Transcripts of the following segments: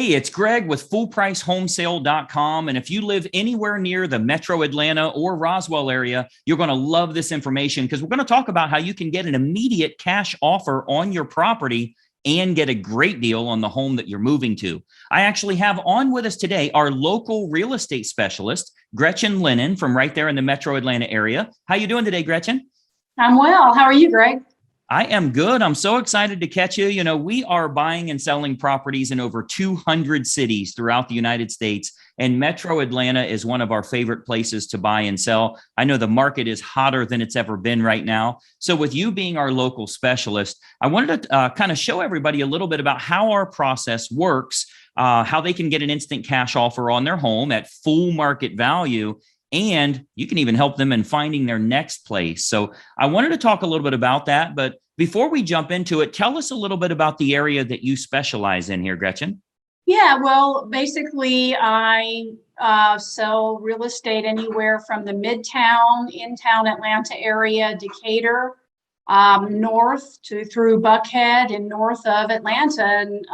Hey, it's Greg with FullPriceHomesale.com. And if you live anywhere near the Metro Atlanta or Roswell area, you're going to love this information because we're going to talk about how you can get an immediate cash offer on your property and get a great deal on the home that you're moving to. I actually have on with us today our local real estate specialist, GretchenLennon, from right there in the Metro Atlanta area. How you doing today, Gretchen? I'm well. How are you, Greg? I am good. I'm so excited to catch you. You know, we are buying and selling properties in over 200 cities throughout the United States, and Metro Atlanta is one of our favorite places to buy and sell. I know the market is hotter than it's ever been right now. So with you being our local specialist, I wanted to kind of show everybody a little bit about how our process works, how they can get an instant cash offer on their home at full market value. And you can even help them in finding their next place. So I wanted to talk a little bit about that. But before we jump into it, tell us a little bit about the area that you specialize in here, Gretchen. Yeah, well, basically, I sell real estate anywhere from the Midtown, in-town Atlanta area, Decatur, north to through Buckhead and north of Atlanta. And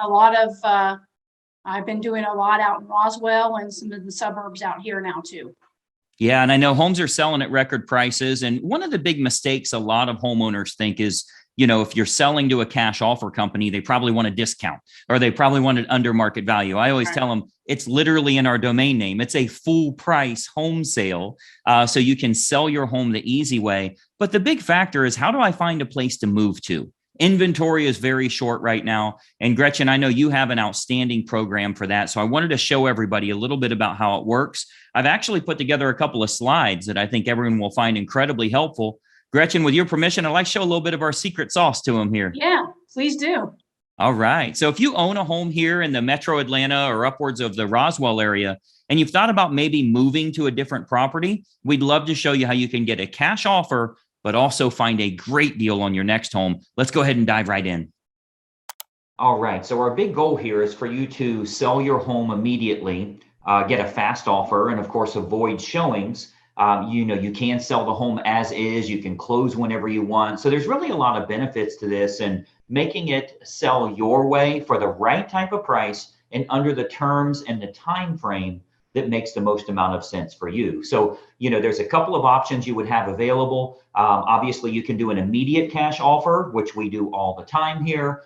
I've been doing a lot out in Roswell and some of the suburbs out here now too. Yeah, and I know homes are selling at record prices. And one of the big mistakes a lot of homeowners think is, you know, if you're selling to a cash offer company, they probably want a discount or they probably want it under market value. I always tell them it's literally in our domain name. It's a full price home sale. So you can sell your home the easy way. But the big factor is, how do I find a place to move to? Inventory is very short right now. And Gretchen, I know you have an outstanding program for that. So I wanted to show everybody a little bit about how it works. I've actually put together a couple of slides that I think everyone will find incredibly helpful. Gretchen, with your permission, I'd like to show a little bit of our secret sauce to them here. Yeah, please do. All right. So if you own a home here in the Metro Atlanta or upwards of the Roswell area, and you've thought about maybe moving to a different property, we'd love to show you how you can get a cash offer but also find a great deal on your next home. Let's go ahead and dive right in. All right, so our big goal here is for you to sell your home immediately, get a fast offer, and of course, avoid showings. You can sell the home as is, you can close whenever you want. So there's really a lot of benefits to this, and making it sell your way for the right type of price and under the terms and the time frame that makes the most amount of sense for you. So, you know, there's a couple of options you would have available. Obviously, you can do an immediate cash offer, which we do all the time here.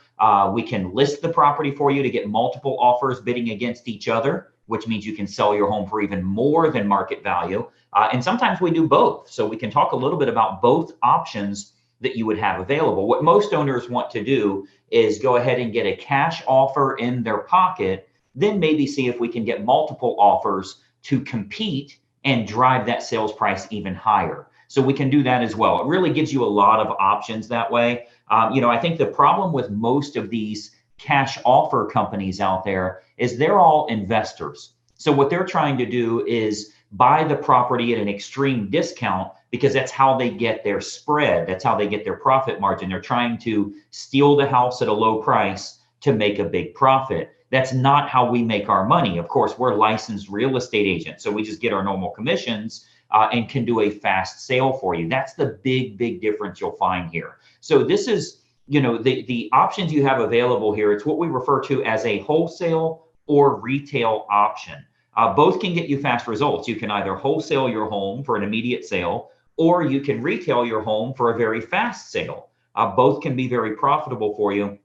We can list the property for you to get multiple offers bidding against each other, which means you can sell your home for even more than market value. And sometimes we do both. So we can talk a little bit about both options that you would have available. What most owners want to do is go ahead and get a cash offer in their pocket, then maybe see if we can get multiple offers to compete and drive that sales price even higher. So we can do that as well. It really gives you a lot of options that way. I think the problem with most of these cash offer companies out there is they're all investors. So what they're trying to do is buy the property at an extreme discount because that's how they get their spread. That's how they get their profit margin. They're trying to steal the house at a low price to make a big profit. That's not how we make our money. Of course, we're licensed real estate agents, so we just get our normal commissions and can do a fast sale for you. That's the big difference you'll find here. So this is, the options you have available here. It's what we refer to as a wholesale or retail option. Both can get you fast results. You can either wholesale your home for an immediate sale, or you can retail your home for a very fast sale. Both can be very profitable for you.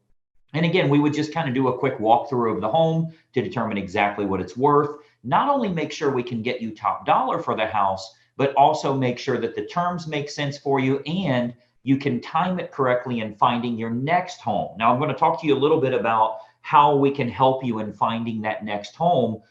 And again, we would just kind of do a quick walkthrough of the home to determine exactly what it's worth. Not only make sure we can get you top dollar for the house, but also make sure that the terms make sense for you and you can time it correctly in finding your next home. Now, I'm going to talk to you a little bit about how we can help you in finding that next home.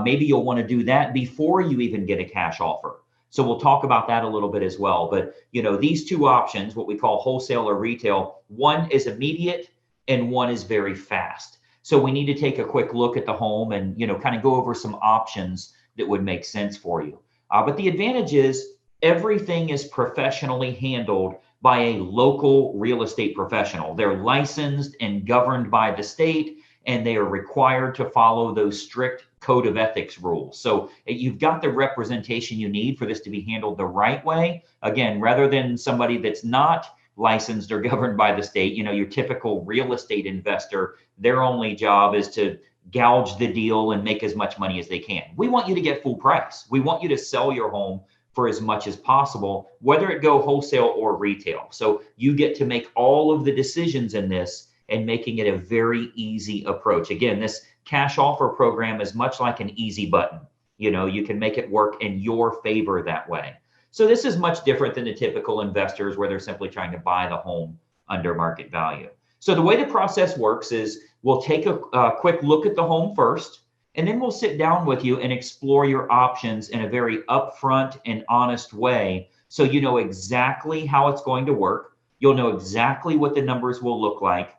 Maybe you'll want to do that before you even get a cash offer. So we'll talk about that a little bit as well. But, these two options, what we call wholesale or retail, one is immediate and one is very fast. So we need to take a quick look at the home and, kind of go over some options that would make sense for you. But the advantage is everything is professionally handled by a local real estate professional. They're licensed and governed by the state, and they are required to follow those strict code of ethics rules. So you've got the representation you need for this to be handled the right way. Again, rather than somebody that's not licensed or governed by the state, your typical real estate investor, their only job is to gouge the deal and make as much money as they can. We want you to get full price. We want you to sell your home for as much as possible, whether it go wholesale or retail. So you get to make all of the decisions in this and making it a very easy approach. Again, this cash offer program is much like an easy button. You know, you can make it work in your favor that way. So this is much different than the typical investors where they're simply trying to buy the home under market value. So the way the process works is we'll take a quick look at the home first, and then we'll sit down with you and explore your options in a very upfront and honest way. So you know exactly how it's going to work. You'll know exactly what the numbers will look like.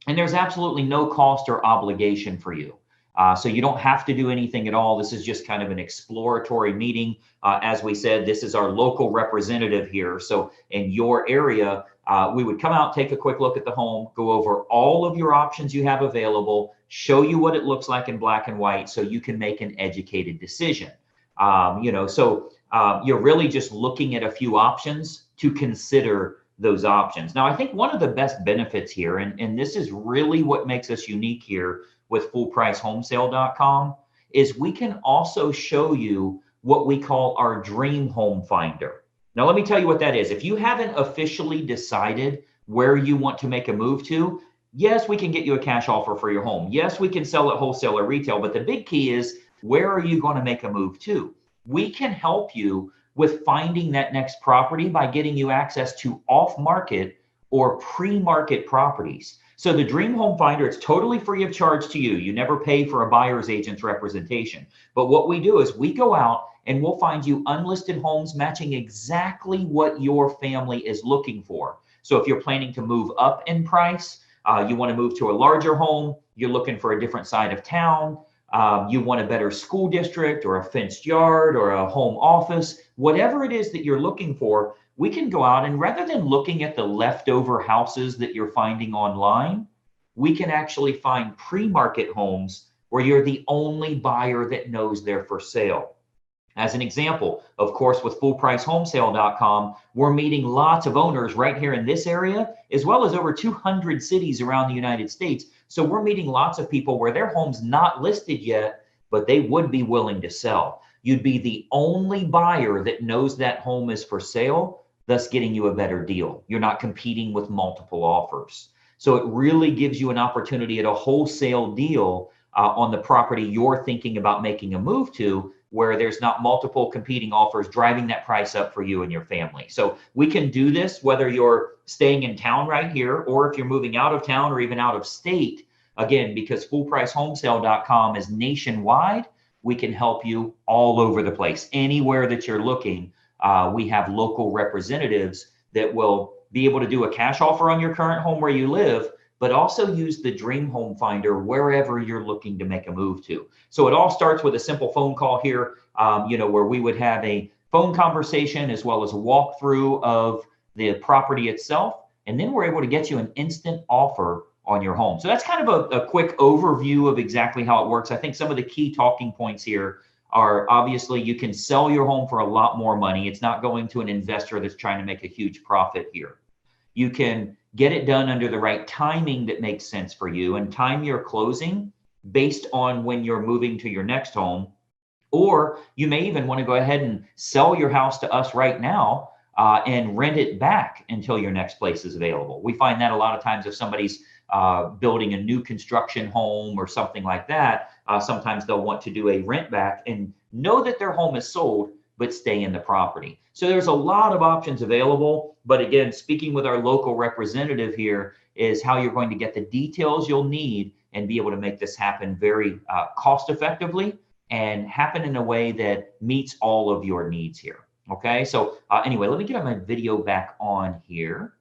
And there's absolutely no cost or obligation for you. So you don't have to do anything at all. This is just kind of an exploratory meeting. As we said, this is our local representative here. So in your area, we would come out, take a quick look at the home, go over all of your options you have available, show you what it looks like in black and white so you can make an educated decision. You're really just looking at a few options to consider those options. Now, I think one of the best benefits here, and this is really what makes us unique here with FullPriceHomesale.com, is we can also show you what we call our dream home finder. Now, let me tell you what that is. If you haven't officially decided where you want to make a move to, yes, we can get you a cash offer for your home. Yes, we can sell it wholesale or retail, but the big key is, where are you going to make a move to? We can help you with finding that next property by getting you access to off-market or pre-market properties. So the Dream Home Finder, it's totally free of charge to you. You never pay for a buyer's agent's representation. But what we do is we go out and we'll find you unlisted homes matching exactly what your family is looking for. So if you're planning to move up in price, you want to move to a larger home, you're looking for a different side of town, you want a better school district or a fenced yard or a home office, whatever it is that you're looking for, we can go out and rather than looking at the leftover houses that you're finding online, we can actually find pre-market homes where you're the only buyer that knows they're for sale. As an example, of course, with FullPriceHomesale.com, we're meeting lots of owners right here in this area, as well as over 200 cities around the United States. So we're meeting lots of people where their home's not listed yet, but they would be willing to sell. You'd be the only buyer that knows that home is for sale, thus getting you a better deal. You're not competing with multiple offers. So it really gives you an opportunity at a wholesale deal on the property you're thinking about making a move to, where there's not multiple competing offers driving that price up for you and your family. So we can do this whether you're staying in town right here or if you're moving out of town or even out of state. Again, because FullPriceHomesale.com is nationwide, we can help you all over the place. Anywhere that you're looking, we have local representatives that will be able to do a cash offer on your current home where you live, but also use the Dream Home Finder wherever you're looking to make a move to. So it all starts with a simple phone call here, where we would have a phone conversation as well as a walkthrough of the property itself. And then we're able to get you an instant offer on your home. So that's kind of a quick overview of exactly how it works. I think some of the key talking points here are obviously you can sell your home for a lot more money. It's not going to an investor that's trying to make a huge profit here. You can get it done under the right timing that makes sense for you and time your closing based on when you're moving to your next home. Or you may even want to go ahead and sell your house to us right now and rent it back until your next place is available. We find that a lot of times if somebody's building a new construction home or something like that, sometimes they'll want to do a rent back and know that their home is sold, but stay in the property. So there's a lot of options available. But again, speaking with our local representative here is how you're going to get the details you'll need and be able to make this happen very cost effectively and happen in a way that meets all of your needs here. Okay, so anyway, let me get my video back on here.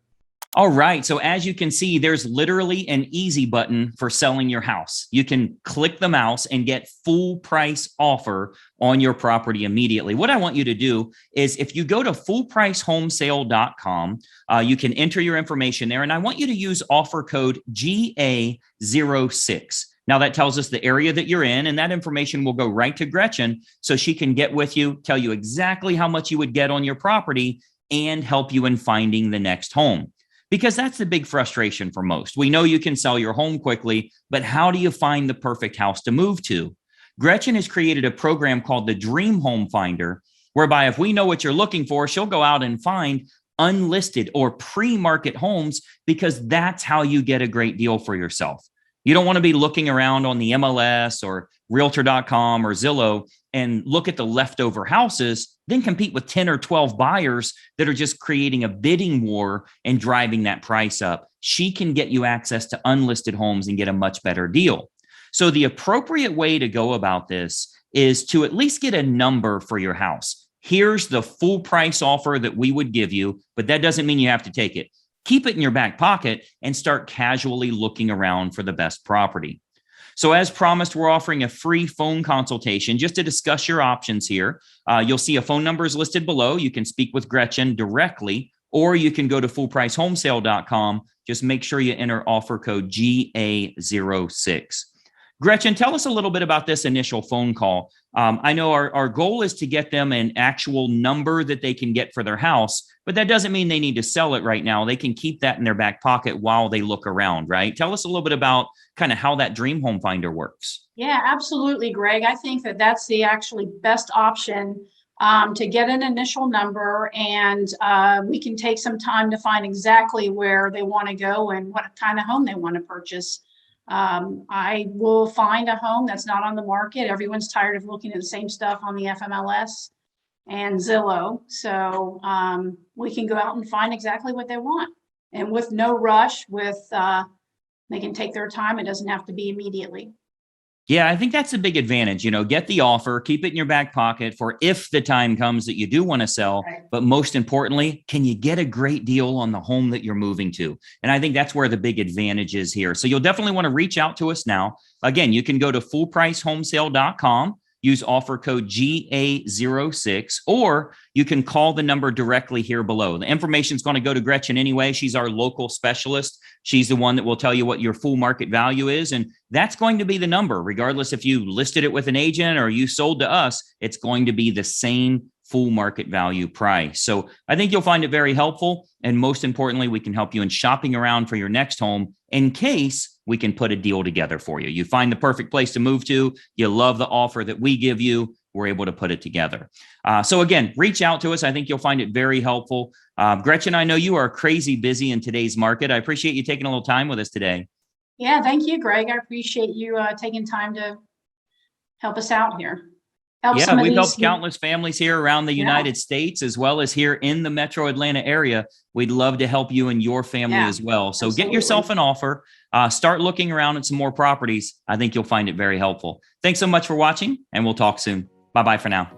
All right. So as you can see, there's literally an easy button for selling your house. You can click the mouse and get full price offer on your property immediately. What I want you to do is if you go to FullPriceHomesale.com, you can enter your information there. And I want you to use offer code GA06. Now that tells us the area that you're in, and that information will go right to Gretchen so she can get with you, tell you exactly how much you would get on your property and help you in finding the next home. Because that's the big frustration for most. We know you can sell your home quickly, but how do you find the perfect house to move to? Gretchen has created a program called the Dream Home Finder, whereby if we know what you're looking for, she'll go out and find unlisted or pre-market homes, because that's how you get a great deal for yourself. You don't want to be looking around on the MLS or realtor.com or Zillow and look at the leftover houses, then compete with 10 or 12 buyers that are just creating a bidding war and driving that price up. She can get you access to unlisted homes and get a much better deal. So the appropriate way to go about this is to at least get a number for your house. Here's the full price offer that we would give you, but that doesn't mean you have to take it. Keep it in your back pocket and start casually looking around for the best property. So as promised, we're offering a free phone consultation just to discuss your options here. You'll see a phone number is listed below. You can speak with Gretchen directly, or you can go to fullpricehomesale.com. Just make sure you enter offer code GA06. Gretchen, tell us a little bit about this initial phone call. I know our goal is to get them an actual number that they can get for their house, but that doesn't mean they need to sell it right now. They can keep that in their back pocket while they look around, right? Tell us a little bit about kind of how that Dream Home Finder works. Yeah, absolutely, Greg. I think that that's the actually best option to get an initial number, and we can take some time to find exactly where they want to go and what kind of home they want to purchase. I will find a home that's not on the market. Everyone's tired of looking at the same stuff on the FMLS and Zillow. So we can go out and find exactly what they want. And with no rush, they can take their time. It doesn't have to be immediately. Yeah, I think that's a big advantage. Get the offer, keep it in your back pocket for if the time comes that you do want to sell. Right. But most importantly, can you get a great deal on the home that you're moving to? And I think that's where the big advantage is here. So you'll definitely want to reach out to us now. Again, you can go to fullpricehomesale.com. Use offer code GA06, or you can call the number directly here below. The information is going to go to Gretchen anyway. She's our local specialist. She's the one that will tell you what your full market value is. And that's going to be the number, regardless if you listed it with an agent or you sold to us, it's going to be the same full market value price. So I think you'll find it very helpful. And most importantly, we can help you in shopping around for your next home in case we can put a deal together for you. You find the perfect place to move to. You love the offer that we give you. We're able to put it together. So again, reach out to us. I think you'll find it very helpful. Gretchen, I know you are crazy busy in today's market. I appreciate you taking a little time with us today. Yeah, thank you, Greg. I appreciate you taking time to help us out here. Yeah, we've helped countless families here around the United States, as well as here in the metro Atlanta area. We'd love to help you and your family as well. So get yourself an offer, start looking around at some more properties. I think you'll find it very helpful. Thanks so much for watching, and we'll talk soon. Bye-bye for now.